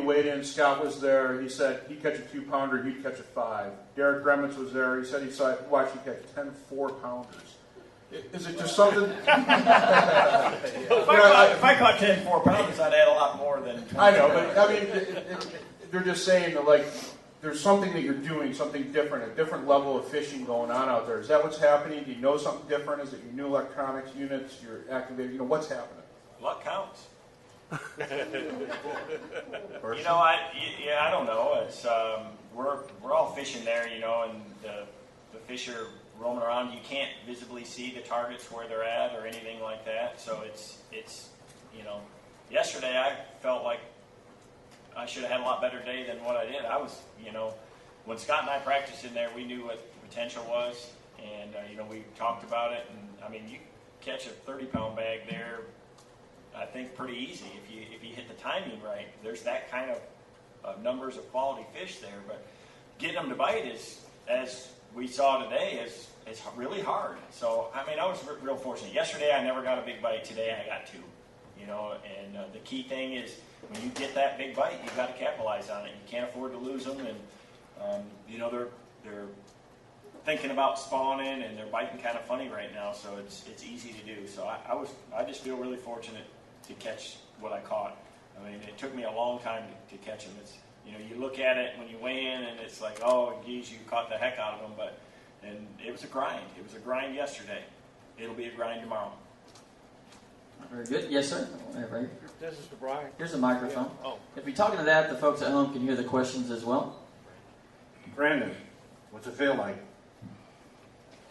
weighed in, Scott was there. He said he'd catch a 2-pounder, he'd catch a 5. Derek Gremens was there. He said he watched you catch 10 4-pounders. Is it just something? If I caught 10 4-pounders, I'd add a lot more than 20. I know, but I mean, they're just saying that, like, there's something that you're doing, something different, a different level of fishing going on out there. Is that what's happening? Do you know something different? Is it your new electronics units, your activated? What's happening? Luck counts. I don't know. It's we're all fishing there, and the fish are roaming around. You can't visibly see the targets where they're at or anything like that. So it's yesterday I felt like I should have had a lot better day than what I did. I was, when Scott and I practiced in there, we knew what the potential was, and we talked about it. And I mean, you catch a 30-pound bag there, I think pretty easy if you hit the timing right. There's that kind of numbers of quality fish there, but getting them to bite is, as we saw today, is really hard. So I mean, I was real fortunate. Yesterday I never got a big bite. Today I got 2. And the key thing is when you get that big bite, you've got to capitalize on it. You can't afford to lose them, and they're thinking about spawning and they're biting kind of funny right now. So it's easy to do. So I just feel really fortunate to catch what I caught. I mean, it took me a long time to catch them. It's you look at it when you weigh in, and it's like, oh, geez, you caught the heck out of them. And it was a grind. It was a grind yesterday. It'll be a grind tomorrow. Very good. Yes, sir. Right. This is for Brian. Here's a microphone. Yeah. Oh. If you're talking to that, the folks at home can hear the questions as well. Brandon, what's it feel like?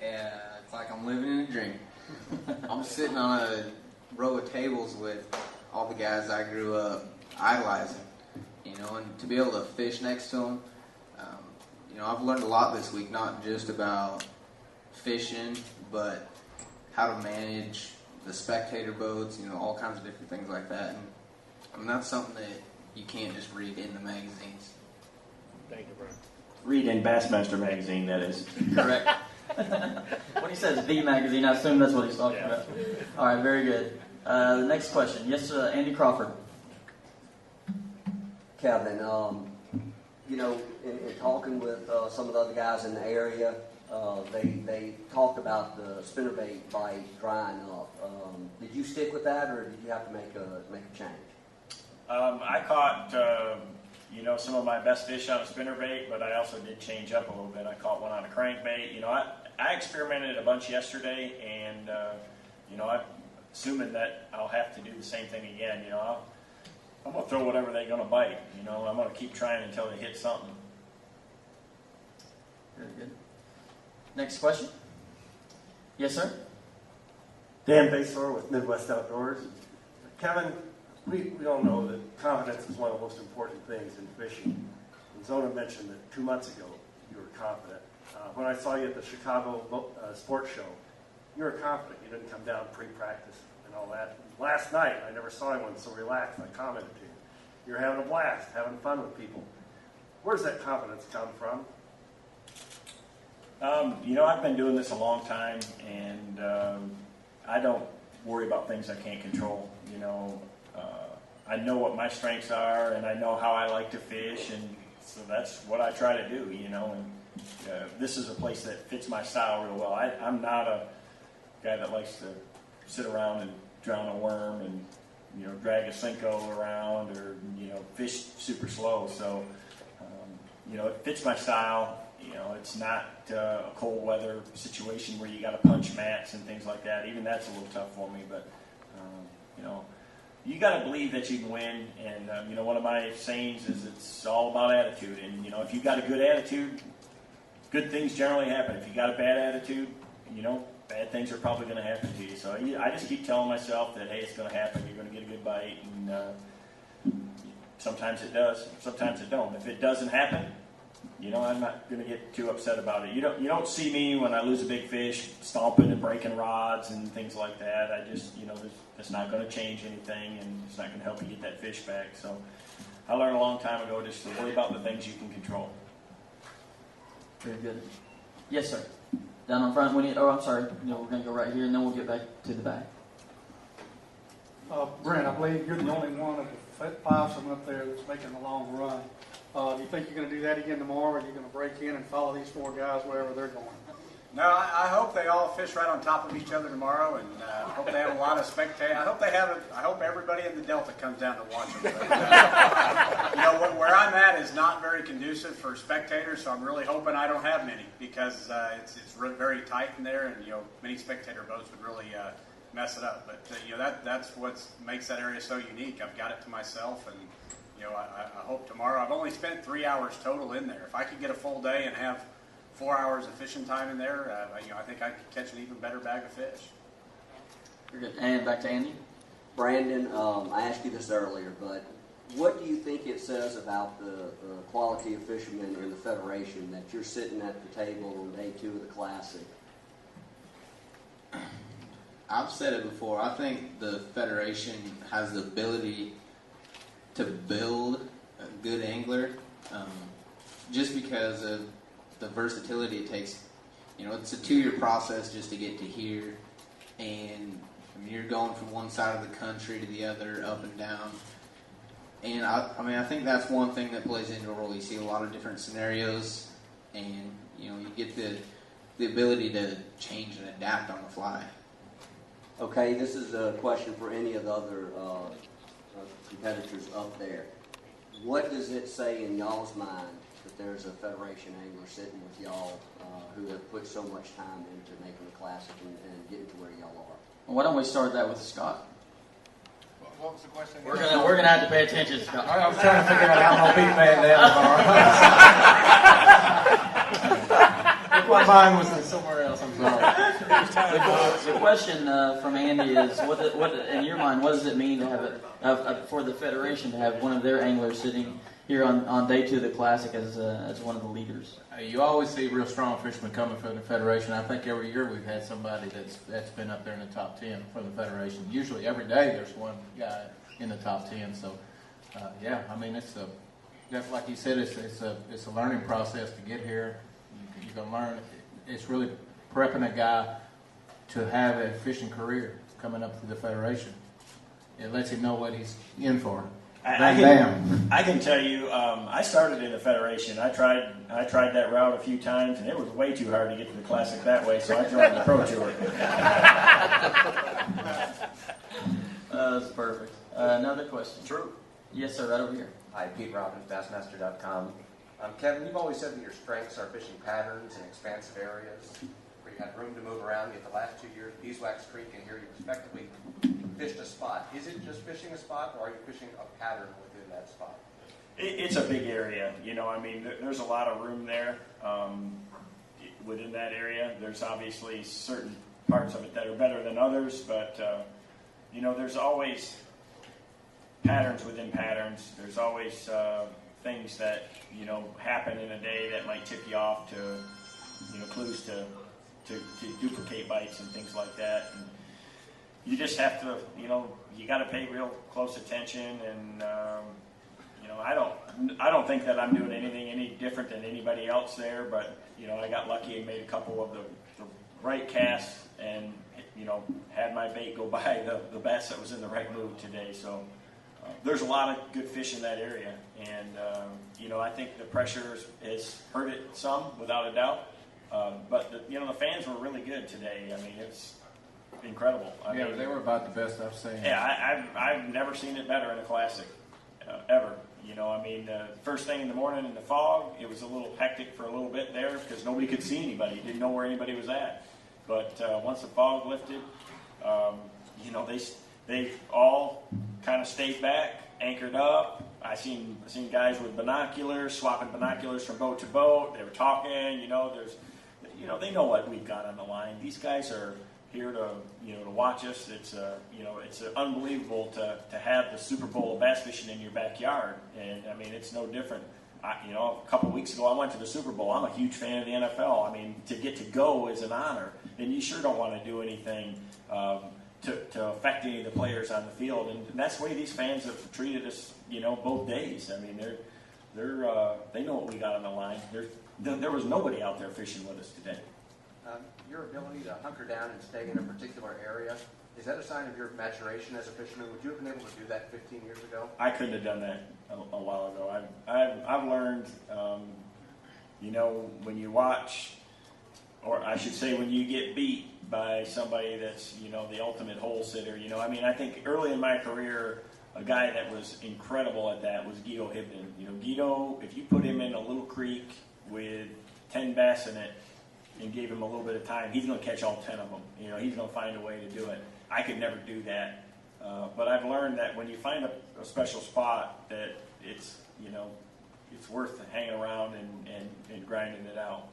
Yeah, it's like I'm living in a dream. I'm sitting on a row of tables with all the guys I grew up idolizing, and to be able to fish next to them. I've learned a lot this week, not just about fishing, but how to manage the spectator boats, all kinds of different things like that. And that's something that you can't just read in the magazines. Thank you, Brian. Read in Bassmaster magazine, that is. Correct. When he says the magazine, I assume that's what he's talking about. All right, very good. The next question. Yes, Andy Crawford. Kevin, in talking with some of the other guys in the area, they talked about the spinnerbait bite drying up. Did you stick with that, or did you have to make a change? I caught some of my best fish on a spinnerbait, but I also did change up a little bit. I caught one on a crankbait. I experimented a bunch yesterday, and I'm assuming that I'll have to do the same thing again. I'm going to throw whatever they're going to bite. I'm going to keep trying until they hit something. Very good. Next question. Yes, sir? Dan Basor with Midwest Outdoors. Kevin, we all know that confidence is one of the most important things in fishing. And Zona mentioned that 2 months ago you were confident. When I saw you at the Chicago Sports Show, you were confident. You didn't come down pre-practice and all that. Last night, I never saw anyone so relaxed. I commented to you. You're having a blast, having fun with people. Where does that confidence come from? I've been doing this a long time, and I don't worry about things I can't control. I know what my strengths are, and I know how I like to fish, and so that's what I try to do. And this is a place that fits my style real well. I'm not a guy that likes to sit around and drown a worm and drag a Cinco around or fish super slow. So it fits my style. It's not a cold weather situation where you got to punch mats and things like that. Even that's a little tough for me. But you got to believe that you can win. And one of my sayings is it's all about attitude. And if you got a good attitude, good things generally happen. If you got a bad attitude, bad things are probably going to happen to you. So I just keep telling myself that, hey, it's going to happen. You're going to get a good bite. And sometimes it does. Sometimes it don't. If it doesn't happen, I'm not going to get too upset about it. You don't see me when I lose a big fish stomping and breaking rods and things like that. I just, it's not going to change anything, and it's not going to help you get that fish back. So I learned a long time ago just to worry about the things you can control. Very good. Yes, sir. Down in front. I'm sorry. We're going to go right here, and then we'll get back to the back. Brent, I believe you're the only one of the fivesome up there that's making a long run. Do you think you're going to do that again tomorrow, or are you going to break in and follow these four guys wherever they're going? No, I hope they all fish right on top of each other tomorrow, and hope they have a lot of spectators. I hope everybody in the Delta comes down to watch them. But, where I'm at is not very conducive for spectators, so I'm really hoping I don't have many because it's very tight in there, and many spectator boats would really mess it up. But that's what makes that area so unique. I've got it to myself, and I hope tomorrow. I've only spent 3 hours total in there. If I could get a full day and have 4 hours of fishing time in there, I think I could catch an even better bag of fish. Very good. And back to Andy. Brandon, I asked you this earlier, but what do you think it says about the quality of fishermen in the Federation that you're sitting at the table on day 2 of the Classic? I've said it before. I think the Federation has the ability to build a good angler just because of the versatility it takes. It's a 2-year process just to get to here, and you're going from one side of the country to the other, up and down. And I think that's one thing that plays into a role. You see a lot of different scenarios, and you get the ability to change and adapt on the fly. Okay, this is a question for any of the other competitors up there. What does it say in y'all's mind that there's a Federation angler sitting with y'all who have put so much time into making the Classic and getting to where y'all are? Well, why don't we start that with Scott? What was the question? We're gonna have to pay attention, Scott. I was trying to figure out how I'm going to beat man down tomorrow. My mind was somewhere else. I'm sorry. The question from Andy is, what in your mind, what does it mean to have for the Federation to have one of their anglers sitting here on day 2 of the Classic as one of the leaders? You always see real strong fishermen coming from the Federation. I think every year we've had somebody that's been up there in the top 10 from the Federation. Usually every day there's one guy in the top 10. So, it's like you said, it's a learning process to get here. You can learn. It's really prepping a guy to have a fishing career coming up through the Federation. It lets him know what he's in for. I can tell you, I started in the Federation. I tried that route a few times, and it was way too hard to get to the Classic that way, so I joined the Pro Tour. That's perfect. Another question. True. Yes, sir, right over here. Hi, Pete Robbins, Bassmaster.com. Kevin, you've always said that your strengths are fishing patterns and expansive areas where you had room to move around. Yet the last 2 years, Beeswax Creek and here you respectively fished a spot. Is it just fishing a spot, or are you fishing a pattern within that spot? It's a big area. There's a lot of room there within that area. There's obviously certain parts of it that are better than others, but there's always patterns within patterns. There's always things that happen in a day that might tip you off to clues to duplicate bites and things like that. And you just have to you got to pay real close attention. And I don't think that I'm doing anything any different than anybody else there. But I got lucky and made a couple of the right casts and had my bait go by the bass that was in the right mood today. So. There's a lot of good fish in that area, and I think the pressure has hurt it some, without a doubt. But the fans were really good today. I mean, it's incredible. I mean, they were about the best I've seen. Yeah, I've never seen it better in a Classic, ever. First thing in the morning in the fog, it was a little hectic for a little bit there because nobody could see anybody, didn't know where anybody was at. But once the fog lifted, they all kind of stayed back, anchored up. I seen guys with binoculars, swapping binoculars from boat to boat. They were talking. They know what we've got on the line. These guys are here to watch us. It's unbelievable to have the Super Bowl of bass fishing in your backyard, and I mean it's no different. A couple of weeks ago I went to the Super Bowl. I'm a huge fan of the NFL. I mean, to get to go is an honor, and you sure don't want to do anything to affect any of the players on the field, and that's the way these fans have treated us, both days. I mean, they know what we got on the line. There was nobody out there fishing with us today. Your ability to hunker down and stay in a particular area, Is that a sign of your maturation as a fisherman? Would you have been able to do that 15 years ago? I couldn't have done that a while ago. I've learned, when you watch, or I should say when you get beat by somebody that's, the ultimate hole sitter, I think early in my career, a guy that was incredible at that was Guido Hibden. Guido, if you put him in a little creek with 10 bass in it and gave him a little bit of time, he's going to catch all 10 of them. He's going to find a way to do it. I could never do that. But I've learned that when you find a special spot, that it's worth hanging around and grinding it out.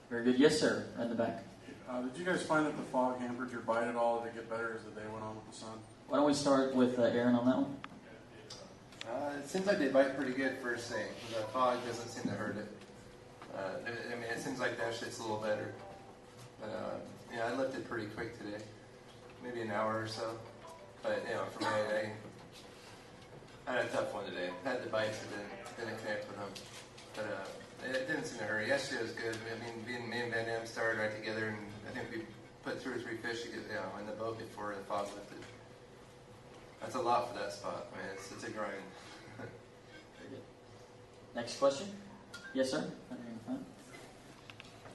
Very good. Yes, sir. In the back. Did you guys find that the fog hampered your bite at all? Did it get better as the day went on with the sun? Why don't we start with Aaron on that one? It seems like they bite pretty good first thing. The fog doesn't seem to hurt it. It seems like that shit's a little better. But I lifted pretty quick today, maybe an hour or so. But for me, I had a tough one today. I had the bites and didn't connect with them. But it didn't seem to hurt. Yesterday was good. Me and Van Dam started right together, and I think we put 2 or 3 fish in the boat before the fog lifted. That's a lot for that spot, man. It's a grind. Very good. Next question. Yes, sir.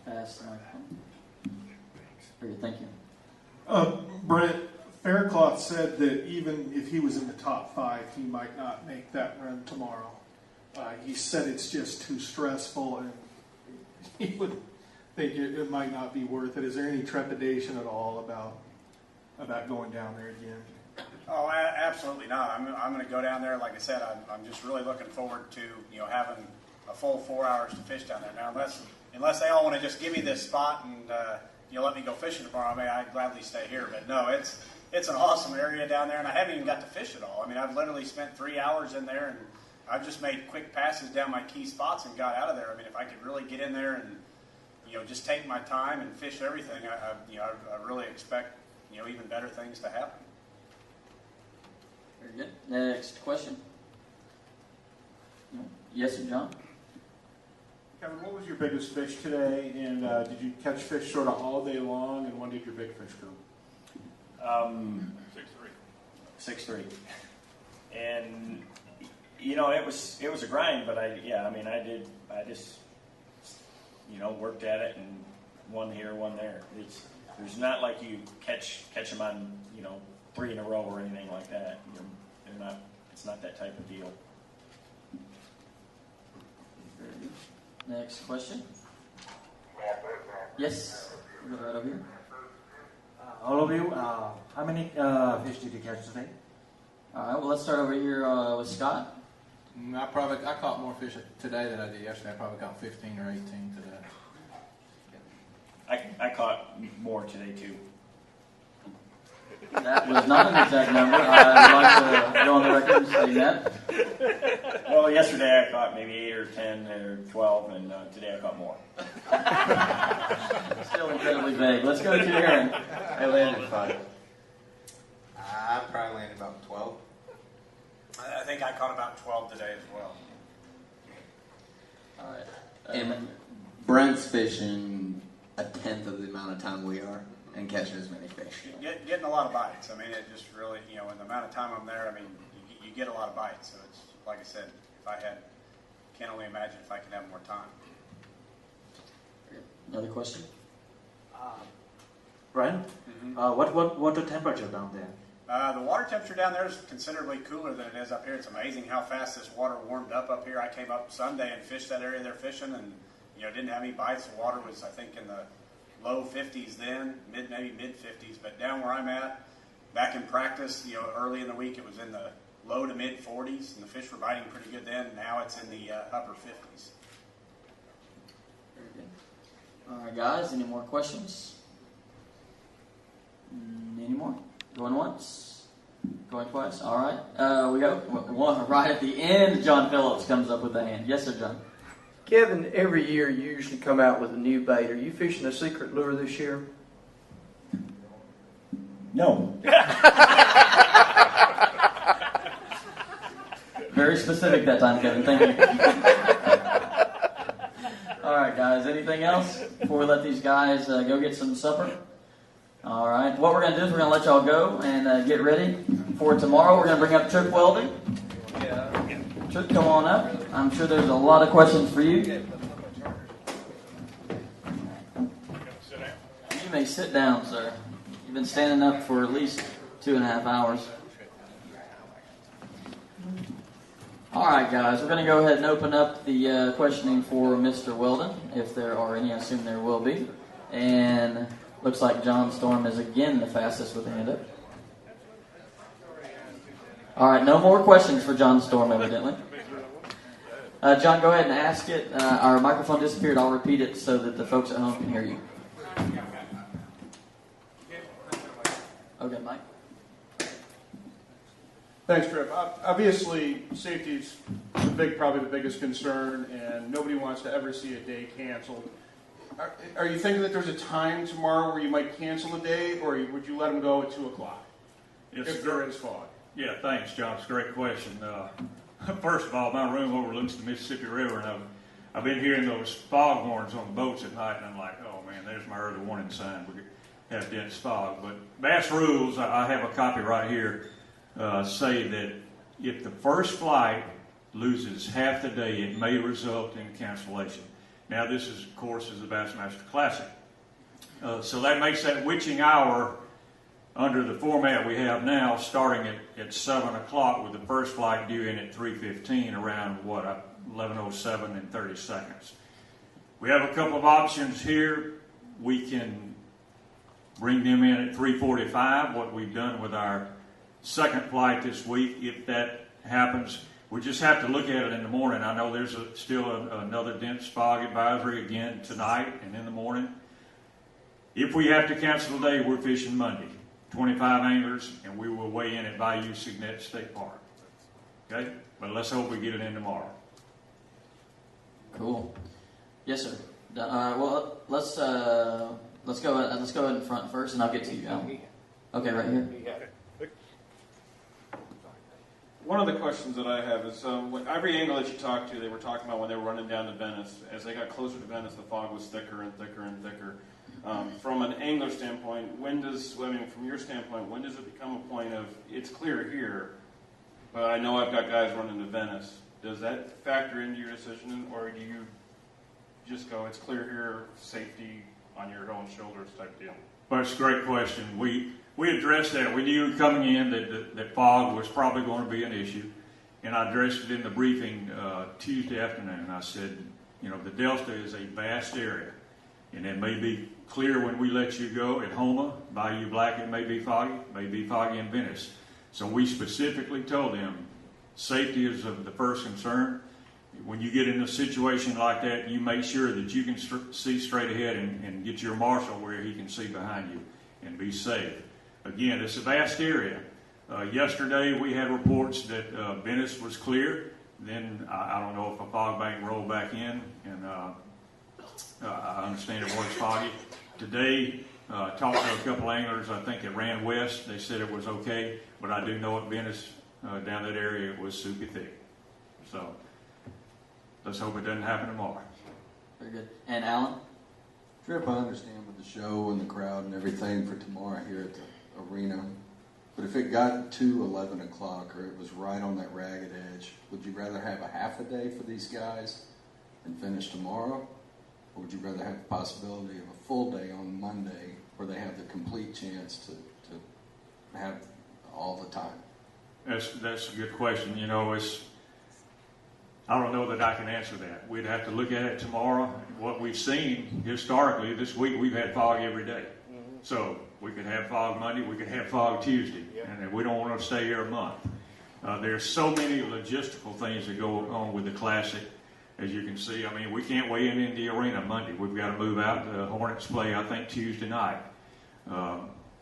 Pass the microphone. Very good. Thank you. Brent, Faircloth said that even if he was in the top 5, he might not make that run tomorrow. He said it's just too stressful, and he would think it might not be worth it. Is there any trepidation at all about going down there again? Oh, absolutely not. I'm going to go down there. Like I said, I'm just really looking forward to having a full 4 hours to fish down there. Now, unless they all want to just give me this spot and let me go fishing tomorrow, I'd gladly stay here. But no, it's an awesome area down there, and I haven't even got to fish at all. I've literally spent 3 hours in there, and I've just made quick passes down my key spots and got out of there. If I could really get in there and just take my time and fish everything, I really expect even better things to happen. Very good. Next question. Yes, sir, John? Kevin, what was your biggest fish today, and did you catch fish sort of all day long, and when did your big fish come? 6'3". And it was a grind, but I just worked at it, and one here, one there. There's not like you catch them on 3 in a row or anything like that. It's not that type of deal. Next question. Yes, we'll go right over here. All of you, how many fish did you catch today? All right, well, let's start over here with Scott. I caught more fish today than I did yesterday. I probably caught 15 or 18 today. I caught more today too. That was not an exact number. I'd like to go on the record and say that. Well, yesterday I caught maybe 8 or 10 or 12, and today I caught more. Still incredibly vague. Let's go to Aaron. I landed 5. I probably landed about 12. I think I caught about 12 today as well. All right. And Brent's fishing a tenth of the amount of time we are and catching as many fish. Getting a lot of bites. It just really, in the amount of time I'm there, you get a lot of bites. So it's, like I said, can't only imagine if I could have more time. Another question? Brian, what water temperature down there? The water temperature down there is considerably cooler than it is up here. It's amazing how fast this water warmed up here. I came up Sunday and fished that area they're fishing, and didn't have any bites. The water was, I think, in the low 50s then, maybe mid 50s. But down where I'm at, back in practice, early in the week, it was in the low to mid 40s, and the fish were biting pretty good then. Now it's in the upper 50s. Very good. All right, guys, any more questions? Any more? Going once? Going twice? All right. We got one right at the end. John Phillips comes up with a hand. Yes, sir, John. Kevin, every year you usually come out with a new bait. Are you fishing a secret lure this year? No. Very specific that time, Kevin. Thank you. All right, guys. Anything else before we let these guys go get some supper? All right. What we're going to do is we're going to let y'all go and get ready for tomorrow. We're going to bring up Trip Welding. Trip, come on up. I'm sure there's a lot of questions for you. You may sit down, sir. You've been standing up for at least 2.5 hours. All right, guys. We're going to go ahead and open up the questioning for Mr. Weldon, if there are any. I assume there will be. And looks like John Storm is again the fastest with a hand up. All right, no more questions for John Storm, evidently. John, go ahead and ask it. Our microphone disappeared. I'll repeat it so that the folks at home can hear you. Okay, Mike. Thanks, Trip. Obviously, safety is probably the biggest concern, and nobody wants to ever see a day canceled. Are you thinking that there's a time tomorrow where you might cancel a day, or would you let them go at 2 o'clock if there is fog? Yeah, thanks, John. It's a great question. First of all, my room overlooks the Mississippi River, and I've been hearing those fog horns on the boats at night, and I'm like, oh man, there's my early warning sign. We have dense fog. But Bass rules, I have a copy right here, say that if the first flight loses half the day, it may result in cancellation. Now, this is, of course, is the Bassmaster Classic. So that makes that witching hour under the format we have now, starting at 7 o'clock with the first flight due in at 3:15, around, 11:07 and 30 seconds. We have a couple of options here. We can bring them in at 3:45, what we've done with our second flight this week. If that happens, we just have to look at it in the morning. I know there's still another dense fog advisory again tonight and in the morning. If we have to cancel the day, we're fishing Monday. 25 anglers, and we will weigh in at Bayou Signet State Park. Okay? But let's hope we get it in tomorrow. Cool. Yes, sir. Well, let's go ahead in front first, and I'll get to you, Alan. Okay, right here. One of the questions that I have is, every angler that you talk to, they were talking about when they were running down to Venice. As they got closer to Venice, the fog was thicker and thicker and thicker. From an angler standpoint, from your standpoint, when does it become a point of, it's clear here, but I know I've got guys running to Venice? Does that factor into your decision, or do you just go, it's clear here, safety on your own shoulders type deal? Well, it's a great question. We addressed that. We knew coming in that fog was probably going to be an issue, and I addressed it in the briefing Tuesday afternoon. I said, the Delta is a vast area, and it may be clear when we let you go at Homa, Bayou Black, it may be foggy in Venice. So we specifically told them safety is of the first concern. When you get in a situation like that, you make sure that you can see straight ahead and get your marshal where he can see behind you and be safe. Again, it's a vast area. Yesterday we had reports that Venice was clear. Then I don't know if a fog bank rolled back in, and I understand it was foggy. Today, talked to a couple anglers, I think that ran west. They said it was okay, but I do know at Venice, down that area, it was super thick. So let's hope it doesn't happen tomorrow. Very good. And Alan? Trip, I understand with the show and the crowd and everything for tomorrow here at the arena, but if it got to 11 o'clock or it was right on that ragged edge, would you rather have a half a day for these guys and finish tomorrow? Or would you rather have the possibility of a full day on Monday where they have the complete chance to have all the time? That's a good question. I don't know that I can answer that. We'd have to look at it tomorrow. What we've seen historically, this week we've had fog every day. So we could have fog Monday, we could have fog Tuesday, and we don't want to stay here a month. There's so many logistical things that go on with the Classic. As you can see, we can't weigh in the arena Monday. We've got to move out. The Hornets play, I think, Tuesday night.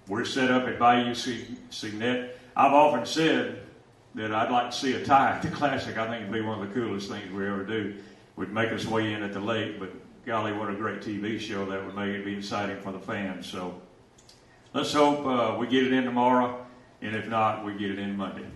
We're set up at Bayou Signet. I've often said that I'd like to see a tie at the Classic. I think it'd be one of the coolest things we ever do. Would make us weigh in at the lake, but golly, what a great TV show that would make it be exciting for the fans. So let's hope we get it in tomorrow, and if not, we get it in Monday.